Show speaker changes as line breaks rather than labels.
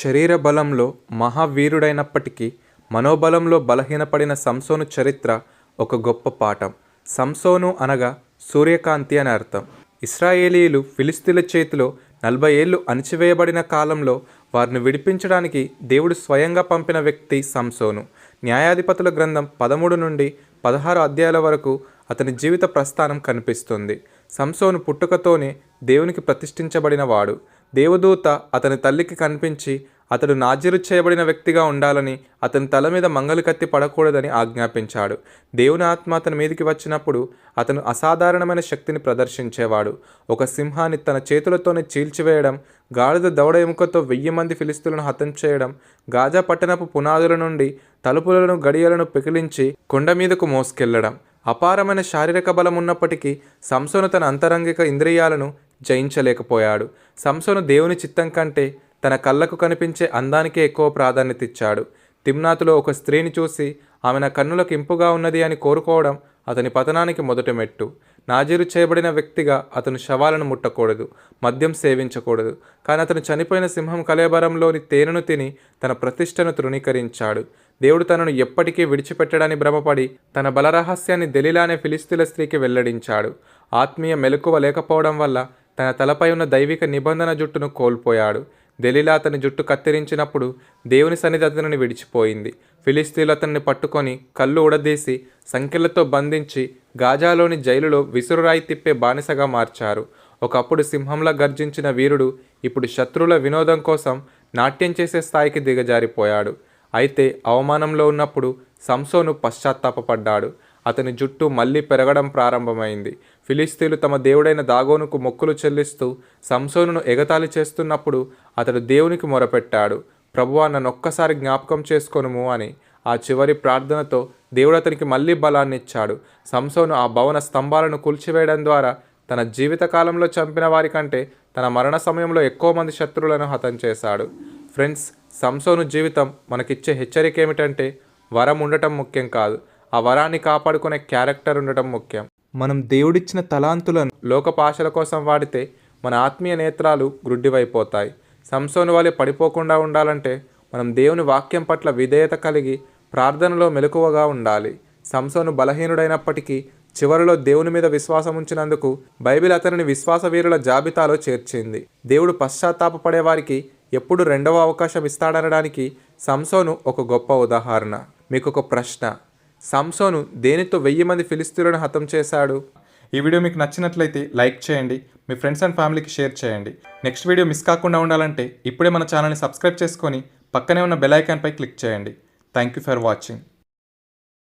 శరీర బలంలో మహావీరుడైనప్పటికీ మనోబలంలో బలహీనపడిన సంసోను చరిత్ర ఒక గొప్ప పాఠం. సంసోను అనగా సూర్యకాంతి అని అర్థం. ఇశ్రాయేలీయులు ఫిలిష్తీయుల చేతిలో 40 ఏళ్లు అణచివేయబడిన కాలంలో వారిని విడిపించడానికి దేవుడు స్వయంగా పంపిన వ్యక్తి సంసోను. న్యాయాధిపతుల గ్రంథం 13 నుండి 16 అధ్యాయాల వరకు అతని జీవిత ప్రస్థానం కనిపిస్తుంది. సంసోను పుట్టుకతోనే దేవునికి ప్రతిష్ఠించబడిన వాడు. దేవదూత అతని తల్లికి కనిపించి అతడు నాజీరు చేయబడిన వ్యక్తిగా ఉండాలని, అతని తల మీద మంగలి కత్తి పడకూడదని ఆజ్ఞాపించాడు. దేవుని ఆత్మ అతని మీదికి వచ్చినప్పుడు అతను అసాధారణమైన శక్తిని ప్రదర్శించేవాడు. ఒక సింహాన్ని తన చేతులతోనే చీల్చివేయడం, గాడిద దవడ ఎముకతో 1000 మంది ఫిలిష్తీయులను హతం చేయడం, గాజా పట్టణపు పునాదుల నుండి తలుపులను గడియలను పెకిలించి కొండ మీదకు మోసుకెళ్లడం. అపారమైన శారీరక బలం ఉన్నప్పటికీ సంసోను తన అంతరంగిక ఇంద్రియాలను జయించలేకపోయాడు. సంసోను దేవుని చిత్తం కంటే తన కళ్ళకు కనిపించే అందానికే ఎక్కువ ప్రాధాన్యత ఇచ్చాడు. తిమ్నాతులో ఒక స్త్రీని చూసి ఆమె నా కన్నులకు ఇంపుగా ఉన్నది అని కోరుకోవడం అతని పతనానికి మొదటి మెట్టు. నాజీరు చేయబడిన వ్యక్తిగా అతను శవాలను ముట్టకూడదు, మద్యం సేవించకూడదు. కానీ అతను చనిపోయిన సింహం కళేబరంలోని తేనెను తిని తన ప్రతిష్టను తృణీకరించాడు. దేవుడు తనను ఎప్పటికీ విడిచిపెట్టడాన్ని భ్రమపడి తన బలరహస్యాన్ని దెలీలా అనే ఫిలిష్తీయుల స్త్రీకి వెల్లడించాడు. ఆత్మీయ మెలకువ లేకపోవడం వల్ల తన తలపై ఉన్న దైవిక నిబంధన జుట్టును కోల్పోయాడు. దెలీలా అతని జుట్టు కత్తిరించినప్పుడు దేవుని సన్నిధి అతనిని విడిచిపోయింది. ఫిలిష్తీయులు అతన్ని పట్టుకొని కళ్ళు ఉడదీసి సంకెళ్లతో బంధించి గాజాలోని జైలులో విసురురాయి తిప్పే బానిసగా మార్చారు. ఒకప్పుడు సింహంలా గర్జించిన వీరుడు ఇప్పుడు శత్రువుల వినోదం కోసం నాట్యం చేసే స్థాయికి దిగజారిపోయాడు. అయితే అవమానంలో ఉన్నప్పుడు సంసోను పశ్చాత్తాపపడ్డాడు. అతని జుట్టు మళ్ళీ పెరగడం ప్రారంభమైంది. ఫిలిష్తీయులు తమ దేవుడైన దాగోనుకు మొక్కులు చెల్లిస్తూ సంసోనును ఎగతాళి చేస్తున్నప్పుడు అతడు దేవునికి మొరపెట్టాడు. ప్రభువా, నన్నొక్కసారి జ్ఞాపకం చేసుకొనుము అని. ఆ చివరి ప్రార్థనతో దేవుడు అతనికి మళ్ళీ బలాన్ని ఇచ్చాడు. సంసోను ఆ భవన స్తంభాలను కూల్చివేయడం ద్వారా తన జీవితకాలంలో చంపిన వారి కంటే తన మరణ సమయంలో ఎక్కువ మంది శత్రువులను హతం చేశాడు. ఫ్రెండ్స్, సంసోను జీవితం మనకిచ్చే హెచ్చరిక ఏమిటంటే, వరం ఉండటం ముఖ్యం కాదు, ఆ వరాన్ని కాపాడుకునే క్యారెక్టర్ ఉండటం ముఖ్యం. మనం దేవుడిచ్చిన తలాంతులను లోకపాశల కోసం వాడితే మన ఆత్మీయ నేత్రాలు గ్రుడ్డివైపోతాయి. సంసోను వలె పడిపోకుండా ఉండాలంటే మనం దేవుని వాక్యం పట్ల విధేయత కలిగి ప్రార్థనలో మెలకువగా ఉండాలి. సంసోను బలహీనుడైనప్పటికీ చివరిలో దేవుని మీద విశ్వాసం ఉంచినందుకు బైబిల్ అతనిని విశ్వాస వీరుల జాబితాలో చేర్చింది. దేవుడు పశ్చాత్తాపపడే వారికి ఎప్పుడు రెండవ అవకాశం ఇస్తాడనడానికి సంసోను ఒక గొప్ప ఉదాహరణ. మీకు ఒక ప్రశ్న, సంసోను దేనితో 1000 మంది ఫిలిష్తీయులను హతం చేశాడు? ఈ వీడియో మీకు నచ్చినట్లయితే లైక్ చేయండి, మీ ఫ్రెండ్స్ అండ్ ఫ్యామిలీకి షేర్ చేయండి. నెక్స్ట్ వీడియో మిస్ కాకుండా ఉండాలంటే ఇప్పుడే మన ఛానల్ని సబ్స్క్రైబ్ చేసుకొని పక్కనే ఉన్న బెల్ ఐకాన్పై క్లిక్ చేయండి. Thank you for watching.